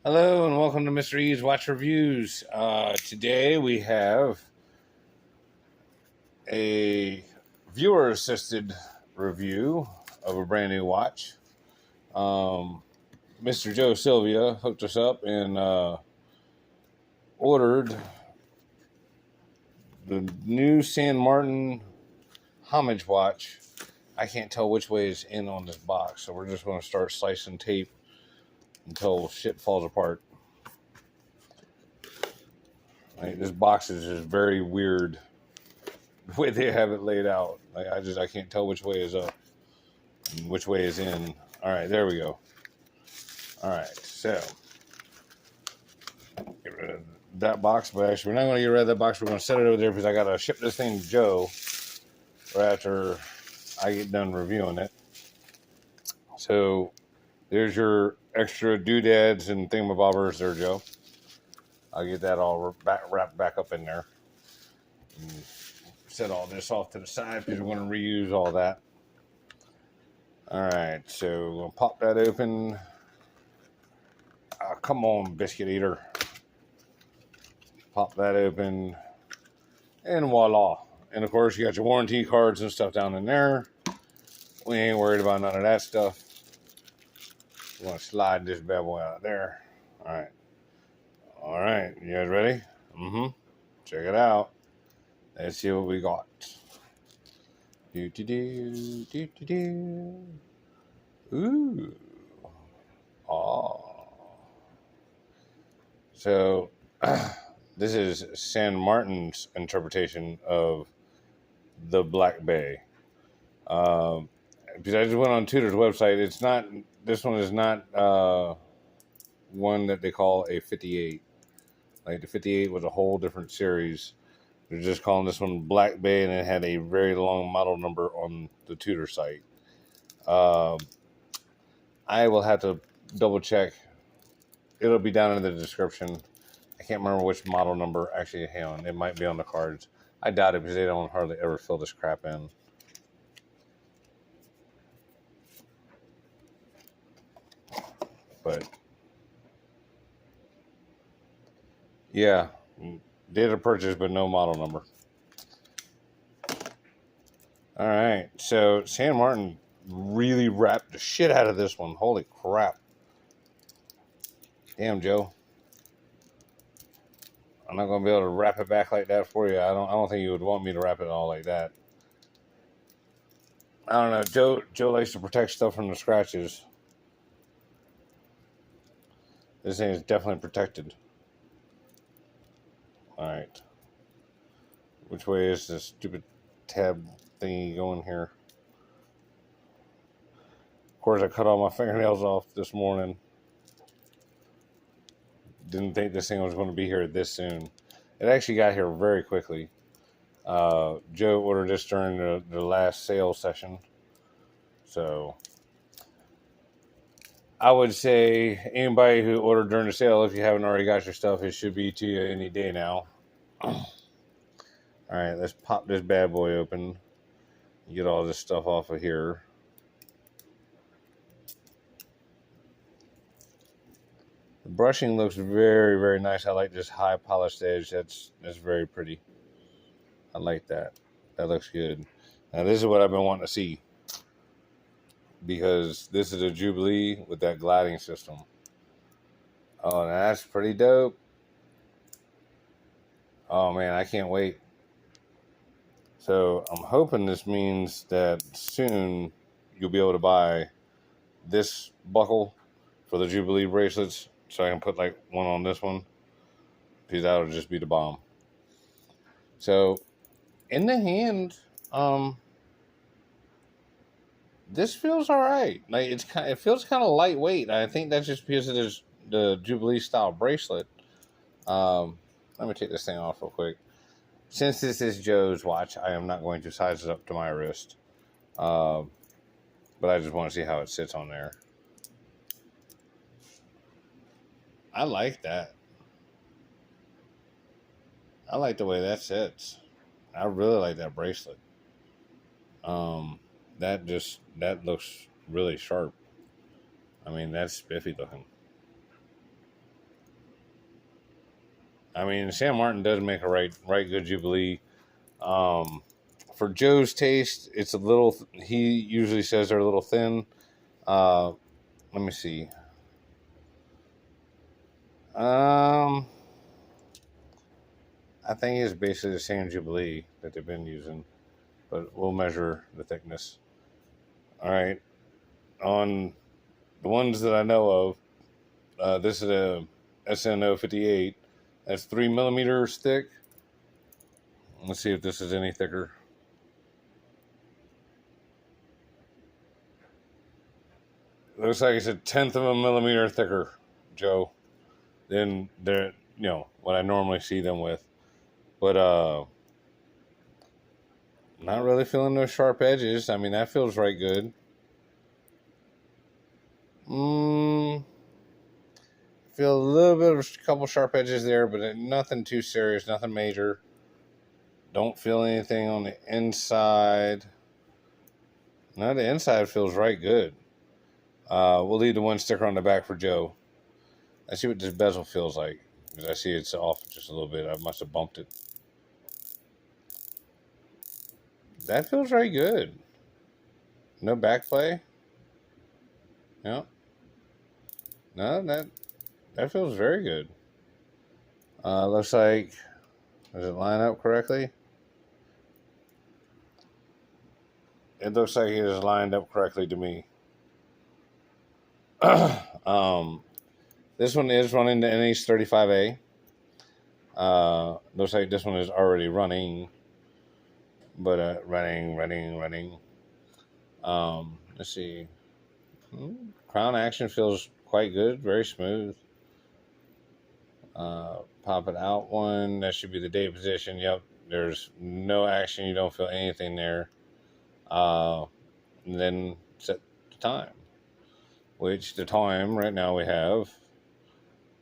Hello and welcome to Mr. E's Watch Reviews. Today we have a viewer-assisted review of a brand new watch. Mr. Joe Sylvia hooked us up and ordered the new San Martin homage watch. I can't tell which way is in on this box, so we're just going to start slicing tape until shit falls apart. This box is just very weird the way they have it laid out. I can't tell which way is up and which way is in. All right, there we go. All right, so get rid of that box, but actually we're not going to get rid of that box. We're going to set it over there because I got to ship this thing to Joe right after I get done reviewing it. So there's your extra doodads and thingamabobbers there, Joe. I'll get that all wrapped back up in there. And set all this off to the side because we're going to reuse all that. All right, so we're going to pop that open. Come on, biscuit eater. Pop that open. And voila. And of course, you got your warranty cards and stuff down in there. We ain't worried about none of that stuff. We're going to slide this bad boy out there. All right. All right, you guys ready? Check it out. Let's see what we got. Ooh. Oh. So, this is San Martin's interpretation of the Black Bay. Because I just went on Tudor's website. It's not. This one is not one that they call a 58. Like the 58 was a whole different series. They're just calling this one Black Bay, and it had a very long model number on the Tudor site. I will have to double check. It'll be down in the description. I can't remember which model number. Actually, hang on. It might be on the cards. I doubt it because they don't hardly ever fill this crap in. But yeah, date of purchase, but no model number. All right, so San Martin really wrapped the shit out of this one. Holy crap. Damn, Joe. I'm not going to be able to wrap it back like that for you. I don't think you would want me to wrap it all like that. I don't know. Joe likes to protect stuff from the scratches. This thing is definitely protected. All right. Which way is this stupid tab thingy going here? Of course, I cut all my fingernails off this morning. Didn't think this thing was going to be here this soon. It actually got here very quickly. Joe ordered this during the last sale session. So I would say anybody who ordered during the sale, if you haven't already got your stuff, it should be to you any day now. All right, let's pop this bad boy open. Get all this stuff off of here. The brushing looks very, very nice. I like this high polished edge. That's very pretty. I like that. That looks good. Now this is what I've been wanting to see, because this is a Jubilee with that gliding system. Oh, that's pretty dope. Oh man, I can't wait. So I'm hoping this means that soon you'll be able to buy this buckle for the Jubilee bracelets, so I can put like one on this one, because that would just be the bomb. So in the hand, this feels all right. Like it feels kind of lightweight. I think that's just because it is the Jubilee style bracelet. Let me take this thing off real quick. Since this is Joe's watch, I am not going to size it up to my wrist. But I just want to see how it sits on there. I like that. I like the way that sits. I really like that bracelet. That looks really sharp. I mean, that's spiffy looking. I mean, San Martin does make a right good Jubilee. For Joe's taste, it's a little. He usually says they're a little thin. Let me see. I think it's basically the same Jubilee that they've been using, but we'll measure the thickness. All right. On the ones that I know of, this is a Sn0128. That's 3 millimeters thick. Let's see if this is any thicker. Looks like it's a 1/10 of a millimeter thicker, Joe, than what I normally see them with. But not really feeling those sharp edges. I mean, that feels right good. Feel a little bit of a couple sharp edges there, but nothing too serious, nothing major. Don't feel anything on the inside. No, the inside feels right good. We'll leave the one sticker on the back for Joe. Let's see what this bezel feels like. Because I see it's off just a little bit. I must have bumped it. That feels right good. No backplay. No. No, that feels very good. Looks like, does it line up correctly? It looks like it is lined up correctly to me. This one is running the NH35A. Looks like this one is already running. But running. Let's see. Crown action feels quite good, very smooth. Pop it out one. That should be the date position. Yep. There's no action. You don't feel anything there. And then set the time. Which the time right now we have,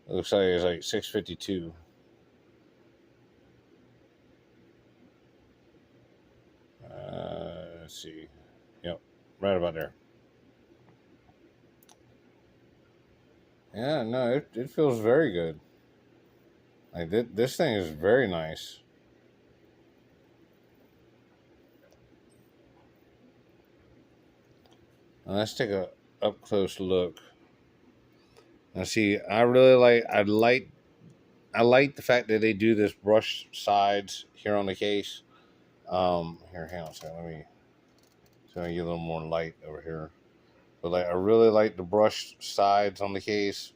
it looks like it's like 6:52. Let's see. Yep. Right about there. Yeah, no, it feels very good. Like this thing is very nice. Now let's take a up close look. Now see, I like the fact that they do this brush sides here on the case. Here, hang on a second. Let me get a little more light over here. But I really like the brush sides on the case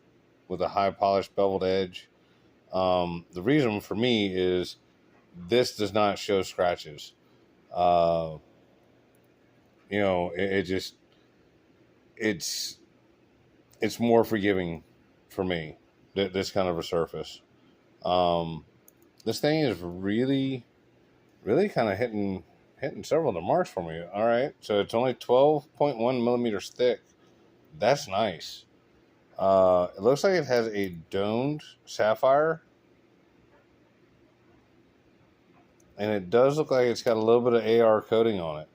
with a high polished beveled edge. The reason for me is this does not show scratches. It's more forgiving for me, this kind of a surface. This thing is really kind of hitting several of the marks for me. All right, so it's only 12.1 millimeters thick. That's nice. It looks like it has a domed sapphire, and it does look like it's got a little bit of AR coating on it.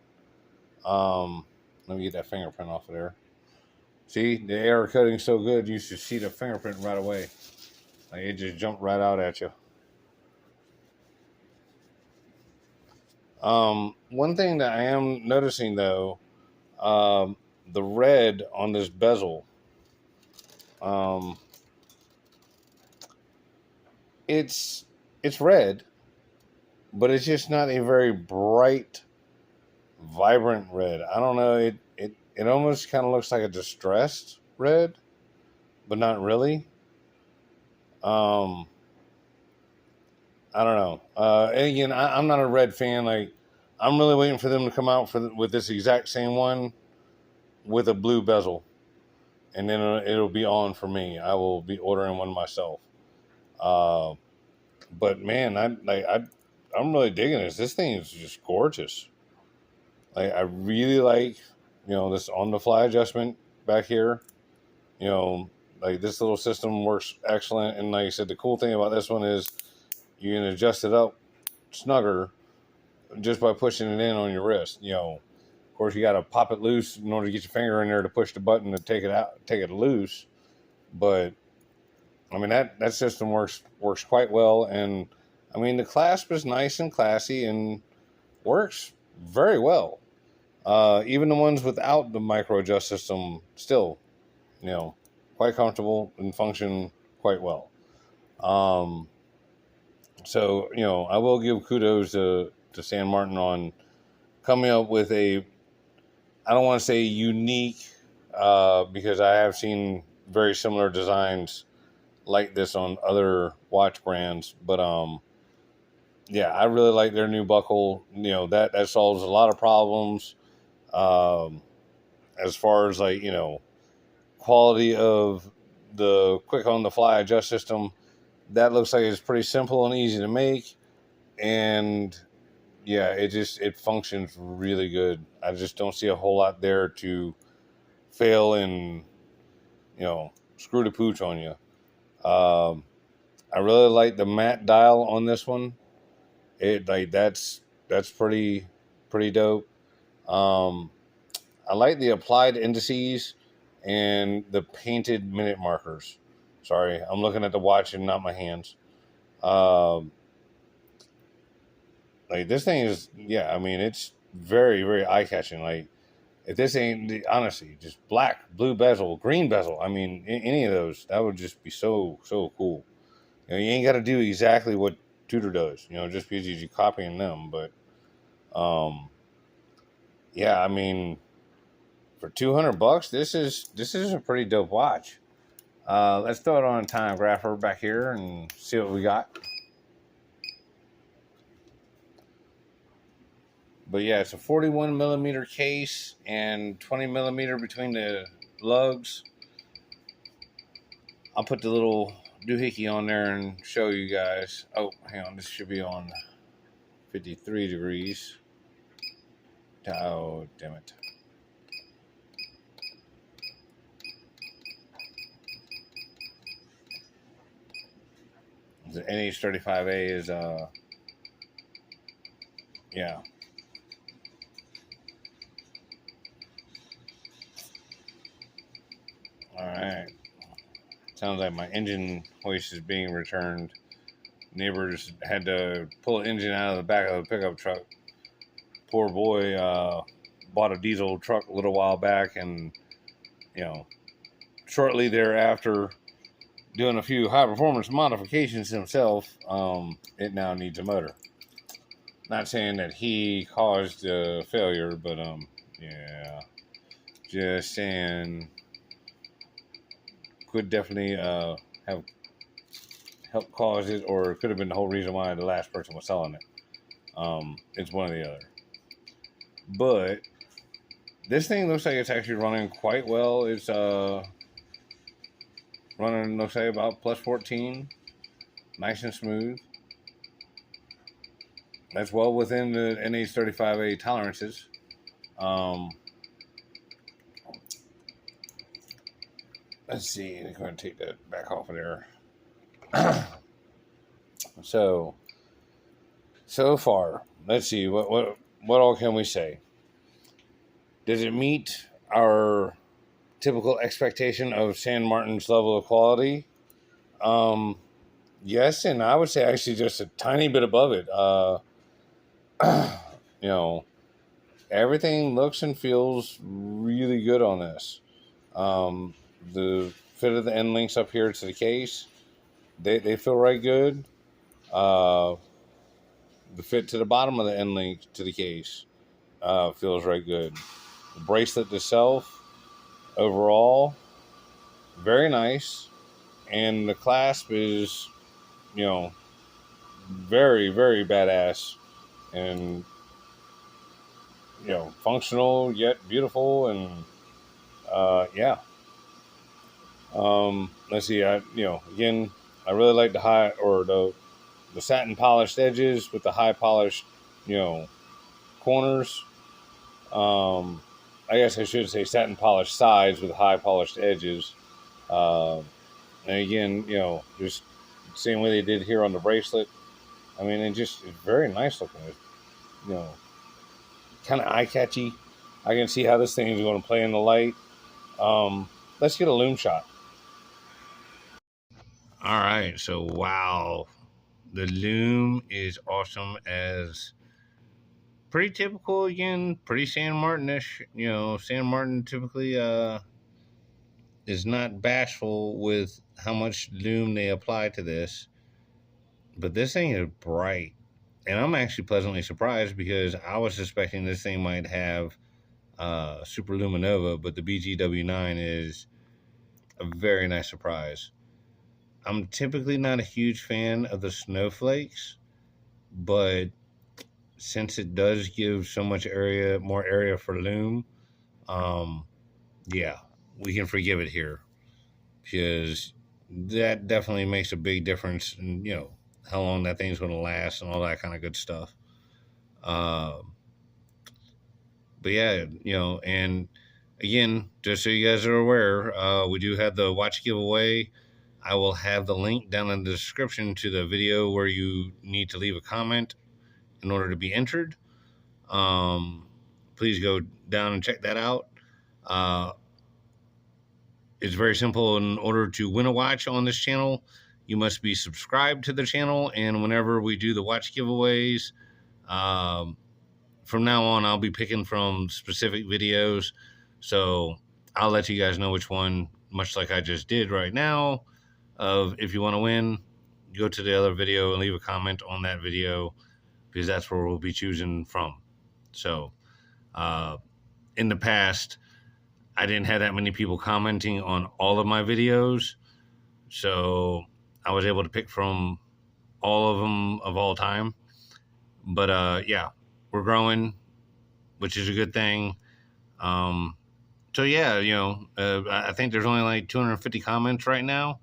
Let me get that fingerprint off of there. See, the AR coating is so good, you should see the fingerprint right away. Like it just jumped right out at you. One thing that I am noticing though, the red on this bezel, it's red, but it's just not a very bright, vibrant red. I don't know. It almost kind of looks like a distressed red, but not really. I don't know. And again, I'm not a red fan. Like, I'm really waiting for them to come out with this exact same one with a blue bezel, and then it'll be on for me. I will be ordering one myself. But man, I'm really digging this. This thing is just gorgeous. Like, I really like, this on the fly adjustment back here. Like this little system works excellent. And like I said, the cool thing about this one is you can adjust it up snugger just by pushing it in on your wrist. Of course, you got to pop it loose in order to get your finger in there to push the button to take it loose. But I mean, that system works quite well. And I mean, the Clasp is nice and classy and works very well. Even the ones without the micro adjust system still, quite comfortable and function quite well. So, I will give kudos to San Martin on coming up with I don't want to say unique, because I have seen very similar designs like this on other watch brands. But yeah, I really like their new buckle. That solves a lot of problems, as far as like, quality of the quick on the fly adjust system. That looks like it's pretty simple and easy to make. And yeah, it functions really good. I just don't see a whole lot there to fail and, screw the pooch on you. I really like the matte dial on this one. That's pretty dope. I like the applied indices and the painted minute markers. Sorry, I'm looking at the watch and not my hands. Like this thing is, yeah, I mean, it's very, very eye catching. Like, if this ain't honestly just black, blue bezel, green bezel, I mean, any of those, that would just be so cool. You ain't got to do exactly what Tudor does, just because you're copying them. But yeah, I mean, for $200, this is a pretty dope watch. Let's throw it on a time grapher back here and see what we got. But yeah, it's a 41 millimeter case and 20 millimeter between the lugs. I'll put the little doohickey on there and show you guys. Oh, hang on, this should be on 53 degrees. Oh, damn it. The NH35A is, yeah. All right. Sounds like my engine hoist is being returned. Neighbors had to pull an engine out of the back of the pickup truck. Poor boy bought a diesel truck a little while back, and, shortly thereafter, doing a few high performance modifications himself, it now needs a motor. Not saying that he caused the failure, but yeah, just saying could definitely have helped cause it, or it could have been the whole reason why the last person was selling it. It's one or the other. But this thing looks like it's actually running quite well. It's running, looks like, about plus 14, nice and smooth. That's well within the NH35A tolerances. Let's see. I'm going to take that back off of there. So far, let's see. What all can we say? Does it meet our typical expectation of San Martin's level of quality? Yes, and I would say actually just a tiny bit above it. Everything looks and feels really good on this. The fit of the end links up here to the case, they feel right good. The fit to the bottom of the end link to the case feels right good. The bracelet itself, overall, very nice. And the clasp is, very, very badass. And, functional yet beautiful. And, yeah. Let's see. Again, I really like the satin polished edges with the high polished, corners. I guess I should say satin polished sides with high polished edges. And again, just the same way they did here on the bracelet. I mean, it's very nice looking. It's, kind of eye catchy. I can see how this thing is going to play in the light. Let's get a loom shot. All right, so wow, the Loom is awesome as pretty typical again, pretty San Martin-ish. San Martin typically is not bashful with how much Loom they apply to this, but this thing is bright, and I'm actually pleasantly surprised because I was suspecting this thing might have Super Luminova, but the BGW9 is a very nice surprise. I'm typically not a huge fan of the snowflakes, but since it does give so much more area for Loom, um, yeah, we can forgive it here because that definitely makes a big difference in, how long that thing's going to last and all that kind of good stuff. But yeah, and again, just so you guys are aware, we do have the watch giveaway. I will have the link down in the description to the video where you need to leave a comment in order to be entered. Please go down and check that out. It's very simple. In order to win a watch on this channel, you must be subscribed to the channel. And whenever we do the watch giveaways, from now on, I'll be picking from specific videos. So I'll let you guys know which one, much like I just did right now, of if you want to win, go to the other video and leave a comment on that video because that's where we'll be choosing from. So in the past, I didn't have that many people commenting on all of my videos. So I was able to pick from all of them of all time. But yeah, we're growing, which is a good thing. So yeah, I think there's only like 250 comments right now.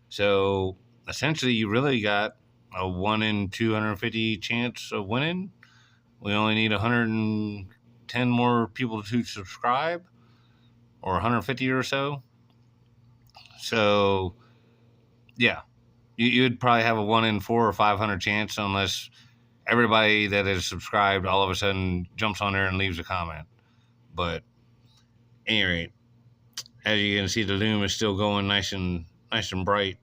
So essentially, you really got a 1 in 250 chance of winning. We only need 110 more people to subscribe, or 150 or so. So yeah, you'd probably have a 1 in 4 or 500 chance unless everybody that is subscribed all of a sudden jumps on there and leaves a comment. But at any rate, as you can see, the Loom is still going nice and bright,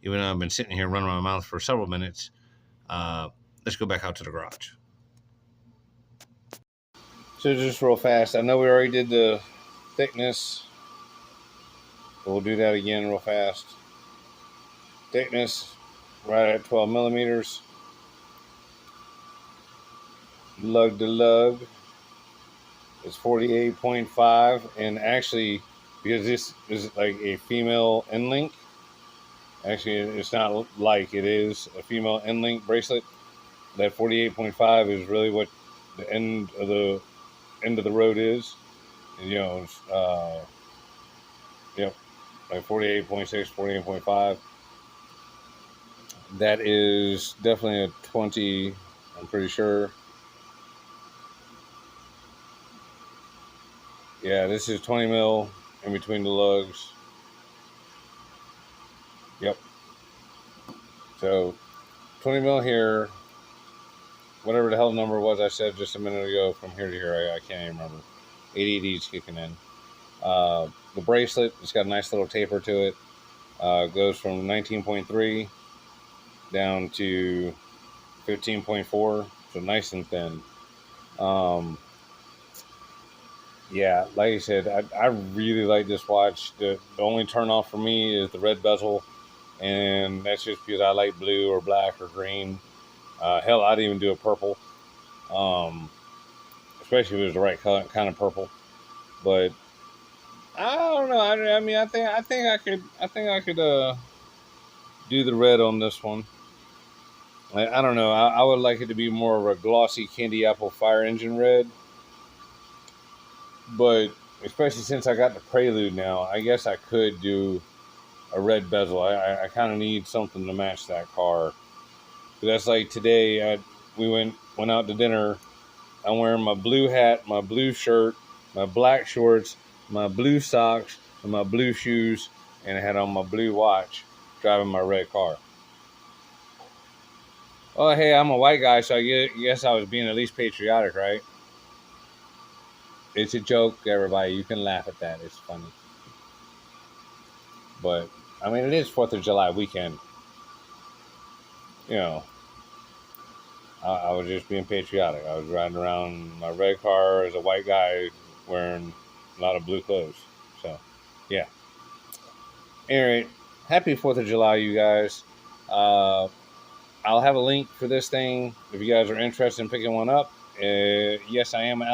even though I've been sitting here running my mouth for several minutes. Let's go back out to the garage. So just real fast, I know we already did the thickness, but we'll do that again real fast. Thickness right at 12 millimeters. Lug to lug is 48.5, and actually, because this is like a female end link, actually it's not like, it is a female end link bracelet. That 48.5 is really what the end of the road is. And, like 48.6, 48.5. That is definitely a 20, I'm pretty sure. Yeah, this is 20 mil in between the lugs. Yep. So 20 mil here. Whatever the hell the number was I said just a minute ago, from here to here, I can't even remember. ADD's kicking in. The bracelet, it's got a nice little taper to it. Goes from 19.3 down to 15.4, so nice and thin. Yeah, like I said, I really like this watch. The only turn off for me is the red bezel, and that's just because I like blue or black or green. Hell, I'd even do a purple, especially if it was the right color, kind of purple. But I don't know. I mean, I think I could do the red on this one. I don't know. I would like it to be more of a glossy candy apple fire engine red. But especially since I got the Prelude now, I guess I could do a red bezel. I kind of need something to match that car. But that's like today, we went out to dinner. I'm wearing my blue hat, my blue shirt, my black shorts, my blue socks, and my blue shoes, and I had on my blue watch, driving my red car. Oh, hey, I'm a white guy, so I guess I was being at least patriotic, right? It's a joke, everybody. You can laugh at that. It's funny. But, I mean, it is 4th of July weekend. you know, I was just being patriotic. I was riding around my red car as a white guy wearing a lot of blue clothes. So, yeah. Anyway, happy 4th of July, you guys. I'll have a link for this thing if you guys are interested in picking one up. Yes, I am an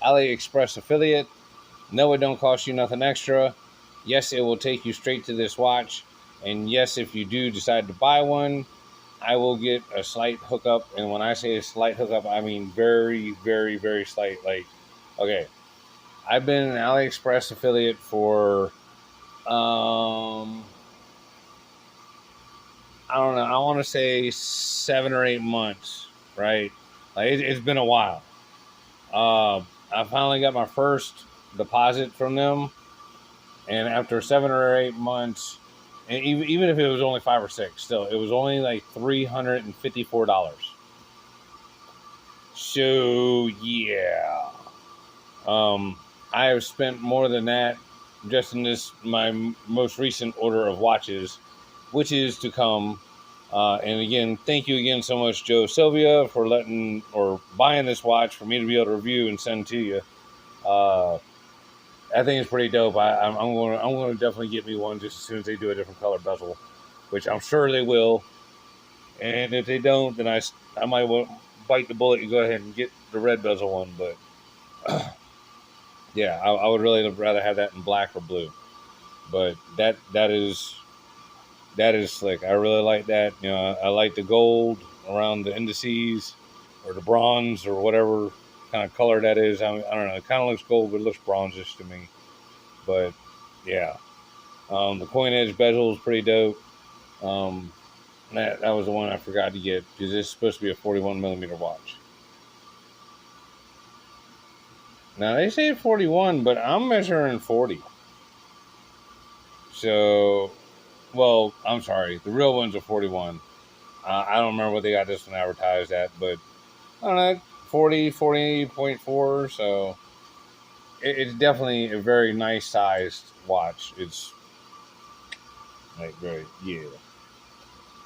AliExpress affiliate. No, it don't cost you nothing extra. Yes, it will take you straight to this watch. And yes, if you do decide to buy one, I will get a slight hookup. And when I say a slight hookup, I mean very, very, very slight. Like, okay, I've been an AliExpress affiliate for, I don't know, I want to say 7 or 8 months, right? Like, it's been a while. I finally got my first deposit from them. And after 7 or 8 months, and even if it was only 5 or 6, still, it was only like $354. So yeah, I have spent more than that just in this my most recent order of watches, which is to come. And again, thank you again so much, Joe Sylvia, for letting or buying this watch for me to be able to review and send to you. I think it's pretty dope. I'm going to definitely get me one just as soon as they do a different color bezel, which I'm sure they will. And if they don't, then I might bite the bullet and go ahead and get the red bezel one. But yeah, I would really rather have that in black or blue. But that is slick. I really like that. You know, I like the gold around the indices or the bronze or whatever kind of color that is. I don't know. It kind of looks gold, but it looks bronzish to me. But yeah, the coin edge bezel is pretty dope. That was the one I forgot to get because it's supposed to be a 41 millimeter watch. Now they say 41, but I'm measuring 40. So, well, I'm sorry. The real ones are 41. I don't remember what they got this one advertised at, but I don't know, 40, 40.4. So it's definitely a very nice sized watch. It's like very, yeah.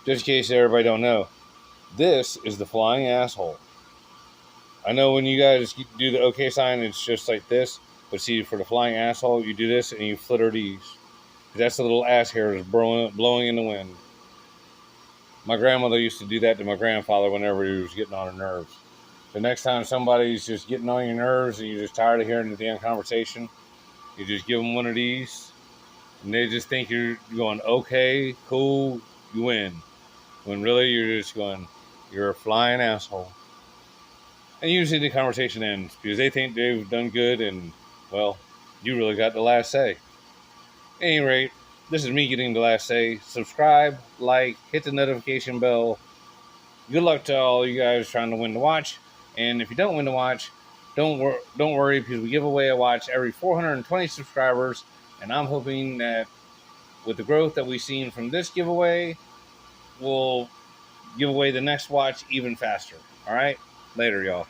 Just in case everybody don't know, this is the flying asshole. I know when you guys do the OK sign, it's just like this. But see, for the flying asshole, you do this and you flitter these. That's the little ass hairs blowing in the wind. My grandmother used to do that to my grandfather whenever he was getting on her nerves. The next time somebody's just getting on your nerves and you're just tired of hearing the damn conversation, you just give them one of these, and they just think you're going, okay, cool, you win. When really you're just going, you're a flying asshole. And usually the conversation ends because they think they've done good and, well, you really got the last say. At any rate, this is me getting the last say. Subscribe, like, hit the notification bell. Good luck to all you guys trying to win the watch. And if you don't win the watch, don't worry because we give away a watch every 420 subscribers. And I'm hoping that with the growth that we've seen from this giveaway, we'll give away the next watch even faster. All right? Later, y'all.